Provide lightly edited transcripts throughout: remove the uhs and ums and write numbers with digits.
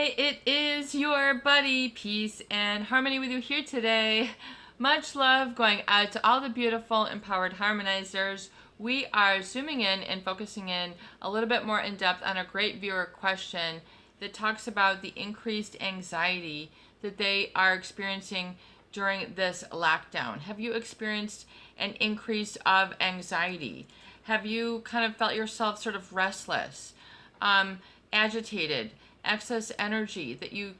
It is your buddy, Peace and Harmony with you here today. Much love going out to all the beautiful, empowered harmonizers. We are zooming in and focusing in a little bit more in depth on a great viewer question that talks about the increased anxiety that they are experiencing during this lockdown. Have you experienced an increase of anxiety? Have you kind of felt yourself sort of restless, agitated, excess energy that you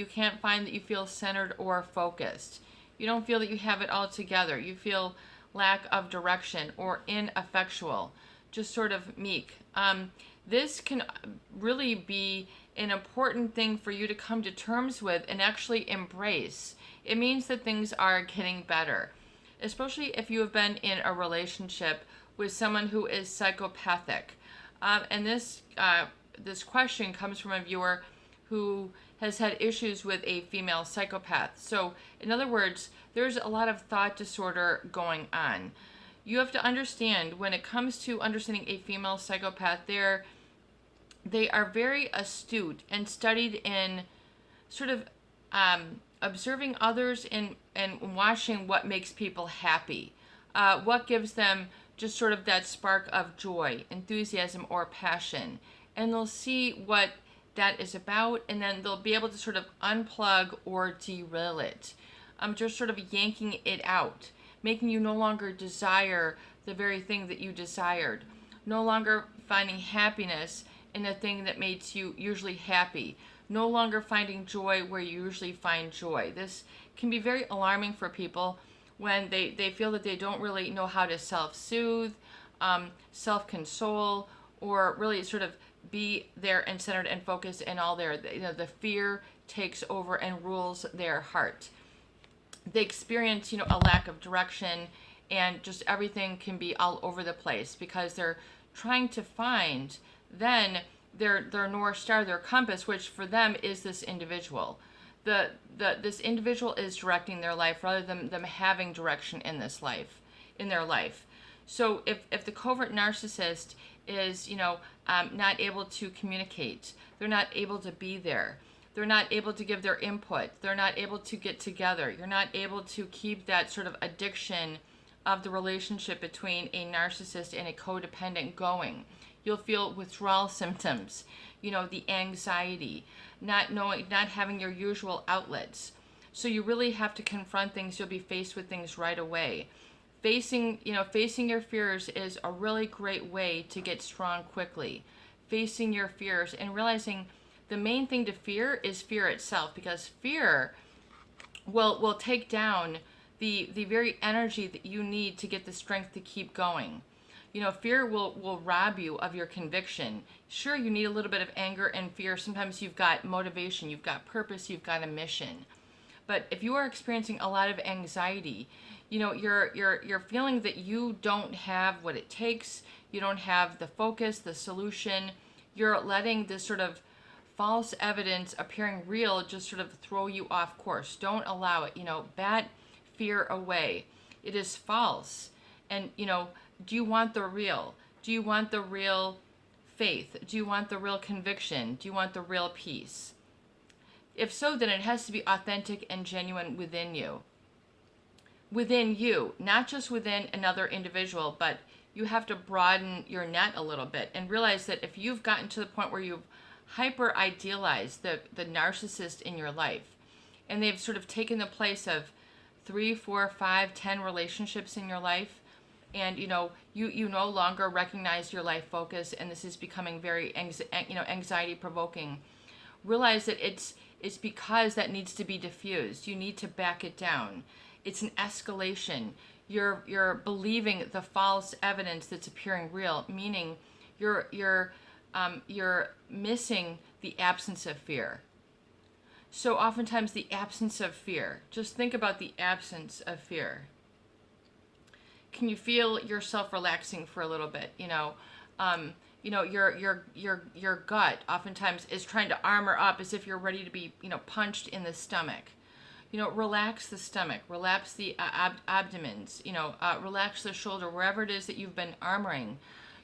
can't find, that you feel centered or focused? You don't feel that you have it all together. You feel lack of direction or ineffectual, just sort of meek. This can really be an important thing for you to come to terms with and actually embrace. It means that things are getting better, especially if you have been in a relationship with someone who is psychopathic. And this question comes from a viewer who has had issues with a female psychopath. So, in other words, there's a lot of thought disorder going on. You have to understand, when it comes to understanding a female psychopath, they are very astute and studied in sort of observing others and watching what makes people happy, what gives them just sort of that spark of joy, enthusiasm, or passion. And they'll see what that is about, and then they'll be able to sort of unplug or derail it. Just sort of yanking it out, making you no longer desire the very thing that you desired, no longer finding happiness in the thing that makes you usually happy, no longer finding joy where you usually find joy. This can be very alarming for people when they feel that they don't really know how to self-soothe, self-console, or really sort of be there and centered and focused and all there. The fear takes over and rules their heart. They experience, a lack of direction, and just everything can be all over the place because they're trying to find then their North Star, their compass, which for them is this individual. This individual is directing their life rather than them having direction in their life. So if the covert narcissist is, not able to communicate, they're not able to be there, they're not able to give their input, they're not able to get together, you're not able to keep that sort of addiction of the relationship between a narcissist and a codependent going. You'll feel withdrawal symptoms, the anxiety, not having your usual outlets. So you really have to confront things. You'll be faced with things right away. Facing your fears is a really great way to get strong quickly. Facing your fears and realizing the main thing to fear is fear itself, because fear will take down the very energy that you need to get the strength to keep going. Fear will rob you of your conviction. Sure, you need a little bit of anger and fear. Sometimes you've got motivation, you've got purpose, you've got a mission. But if you are experiencing a lot of anxiety, you're feeling that you don't have what it takes, you don't have the focus, the solution, you're letting this sort of false evidence appearing real just sort of throw you off course. Don't allow it. Bat fear away. It is false. And, do you want the real? Do you want the real faith? Do you want the real conviction? Do you want the real peace? If so, then it has to be authentic and genuine within you. Within you, not just within another individual, but you have to broaden your net a little bit and realize that if you've gotten to the point where you've hyper idealized the narcissist in your life, and they've sort of taken the place of 3, 4, 5, 10 relationships in your life, and you no longer recognize your life focus, and this is becoming very anxiety provoking. Realize that it's because that needs to be diffused. You need to back it down. It's an escalation. You're believing the false evidence that's appearing real, meaning you're missing the absence of fear. So oftentimes the absence of fear. Just think about the absence of fear. Can you feel yourself relaxing for a little bit? Your gut oftentimes is trying to armor up as if you're ready to be, punched in the stomach. Relax the stomach, relax the abdomens, relax the shoulder, wherever it is that you've been armoring.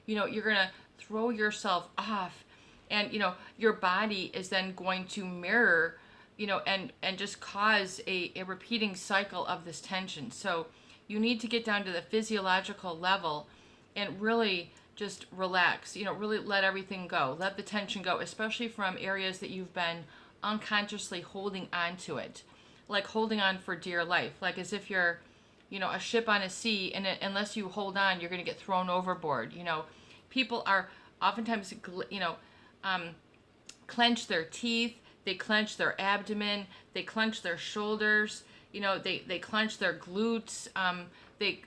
You're going to throw yourself off And, your body is then going to mirror, and just cause a repeating cycle of this tension. So you need to get down to the physiological level and really just relax, really let everything go. Let the tension go, especially from areas that you've been unconsciously holding on to it, like holding on for dear life, like as if you're, a ship on a sea, and unless you hold on, you're going to get thrown overboard. People are oftentimes, clench their teeth, they clench their abdomen, they clench their shoulders, they clench their glutes, they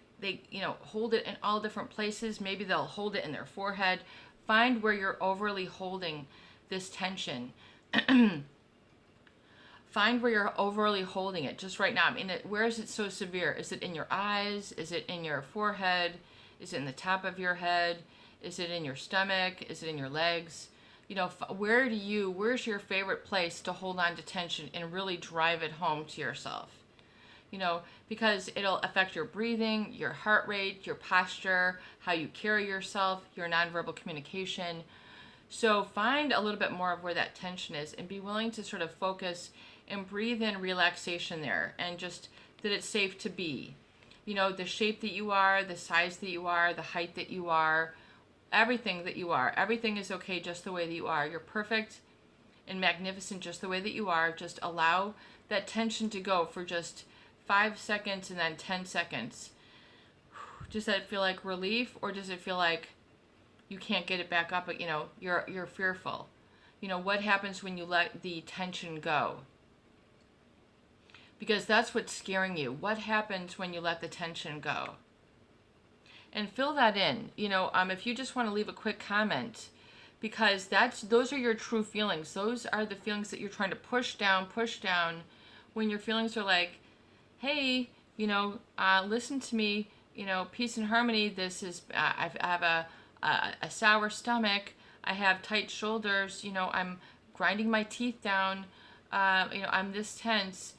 hold it in all different places. Maybe they'll hold it in their forehead. Find where you're overly holding this tension. Find where you're overly holding it just right now. I mean, where is it so severe? Is it in your eyes? Is it in your forehead? Is it in the top of your head? Is it in your stomach? Is it in your legs? Where's your favorite place to hold on to tension and really drive it home to yourself? Because it'll affect your breathing, your heart rate, your posture, how you carry yourself, your nonverbal communication. So find a little bit more of where that tension is and be willing to sort of focus and breathe in relaxation there, and just that it's safe to be. The shape that you are, the size that you are, the height that you are, everything that you are. Everything is okay just the way that you are. You're perfect and magnificent just the way that you are. Just allow that tension to go for just 5 seconds and then 10 seconds. Does that feel like relief, or does it feel like you can't get it back up, but you're fearful? What happens when you let the tension go? Because that's what's scaring you. What happens when you let the tension go? And fill that in. If you just want to leave a quick comment, because those are your true feelings. Those are the feelings that you're trying to push down, when your feelings are like, hey, listen to me, peace and harmony. This is, I have a sour stomach. I have tight shoulders. I'm grinding my teeth down. I'm this tense.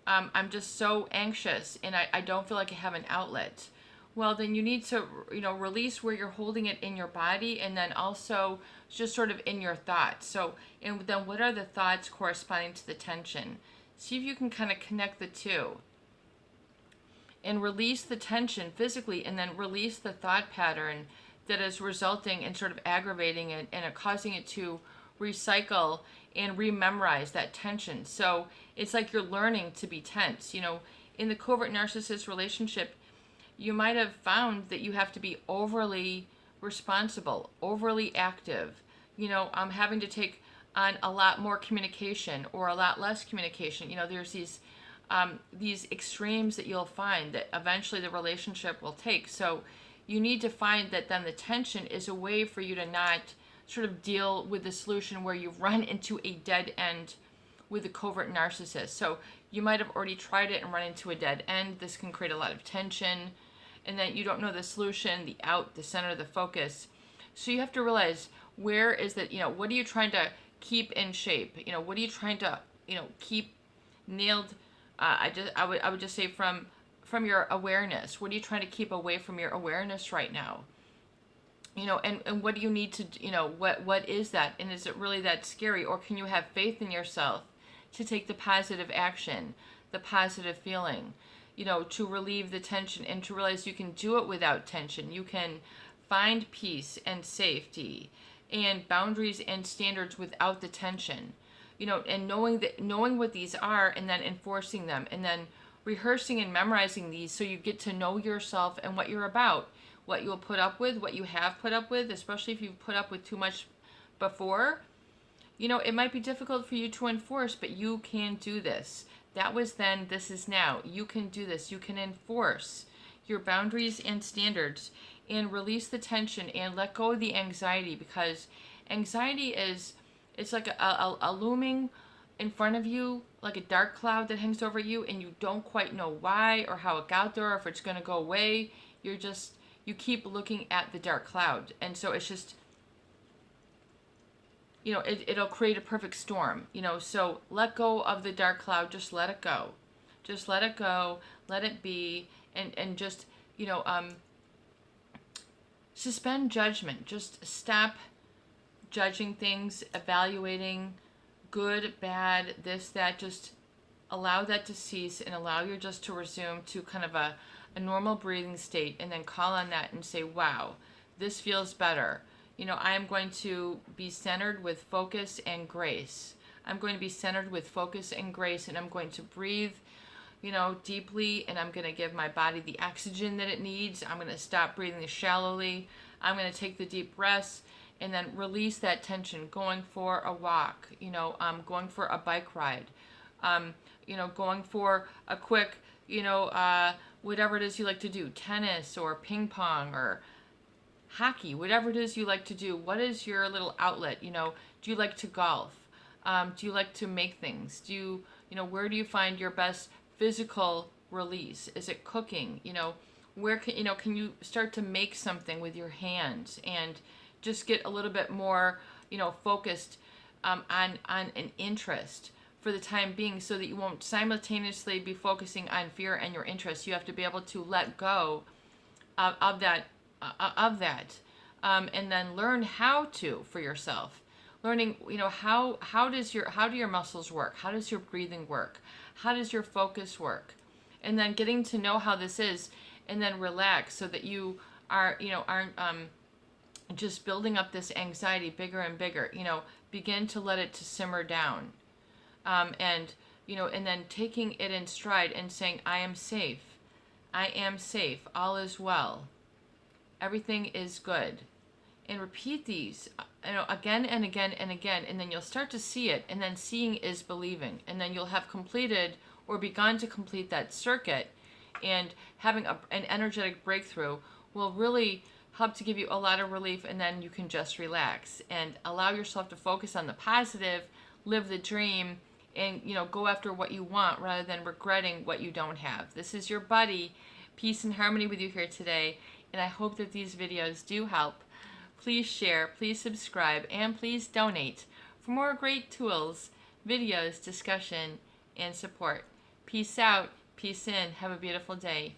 I'm just so anxious, and I don't feel like I have an outlet. Well, then you need to, release where you're holding it in your body, and then also just sort of in your thoughts. So, and then what are the thoughts corresponding to the tension? See if you can kind of connect the two. And release the tension physically, and then release the thought pattern that is resulting in sort of aggravating it and causing it to recycle and rememorize that tension. So it's like you're learning to be tense. In the covert narcissist relationship, you might have found that you have to be overly responsible, overly active, having to take on a lot more communication or a lot less communication. There's these extremes that you'll find that eventually the relationship will take. So you need to find that then the tension is a way for you to not sort of deal with the solution where you've run into a dead end with a covert narcissist. So you might have already tried it and run into a dead end. This can create a lot of tension, and then you don't know the solution, the out, the center, the focus. So you have to realize, where is that, what are you trying to keep in shape? What are you trying to, keep nailed? I would just say from your awareness. What are you trying to keep away from your awareness right now? And what do you need to, what is that? And is it really that scary? Or can you have faith in yourself to take the positive action, the positive feeling, to relieve the tension, and to realize you can do it without tension. You can find peace and safety and boundaries and standards without the tension, and knowing what these are, and then enforcing them, and then rehearsing and memorizing these, so you get to know yourself and what you're about, what you'll put up with, what you have put up with, especially if you've put up with too much before. It might be difficult for you to enforce, but you can do this. That was then, this is now. You can do this. You can enforce your boundaries and standards, and release the tension and let go of the anxiety, because anxiety it's like a looming in front of you, like a dark cloud that hangs over you, and you don't quite know why or how it got there or if it's going to go away. You keep looking at the dark cloud, and so it's just, it'll create a perfect storm, so let go of the dark cloud. Just let it go. Just let it go. Let it be. And just, suspend judgment. Just stop judging things, evaluating good, bad, this, that. Just allow that to cease and allow your just to resume to kind of a normal breathing state, and then call on that and say, wow, this feels better. I am going to be centered with focus and grace. I'm going to be centered with focus and grace, and I'm going to breathe, deeply, and I'm going to give my body the oxygen that it needs. I'm going to stop breathing shallowly. I'm going to take the deep breaths and then release that tension, going for a walk, going for a bike ride, going for a quick, whatever it is you like to do, tennis or ping pong or hockey, whatever it is you like to do. What is your little outlet? Do you like to golf? Do you like to make things? Where do you find your best physical release? Is it cooking? Where can you start to make something with your hands and just get a little bit more, focused on an interest for the time being, so that you won't simultaneously be focusing on fear and your interest. You have to be able to let go of that, and then learn how to for yourself. Learning, how do your muscles work? How does your breathing work? How does your focus work? And then getting to know how this is, and then relax, so that you aren't just building up this anxiety bigger and bigger. Begin to let it to simmer down, and then taking it in stride and saying, I am safe. I am safe. All is well. Everything is good. And repeat these, again and again and again, and then you'll start to see it, and then seeing is believing, and then you'll have completed or begun to complete that circuit, and having an energetic breakthrough will really help to give you a lot of relief, and then you can just relax and allow yourself to focus on the positive, live the dream, and go after what you want rather than regretting what you don't have. This is your buddy, Peace and Harmony, with you here today, and I hope that these videos do help. Please share, please subscribe, and please donate for more great tools, videos, discussion, and support. Peace out, peace in. Have a beautiful day.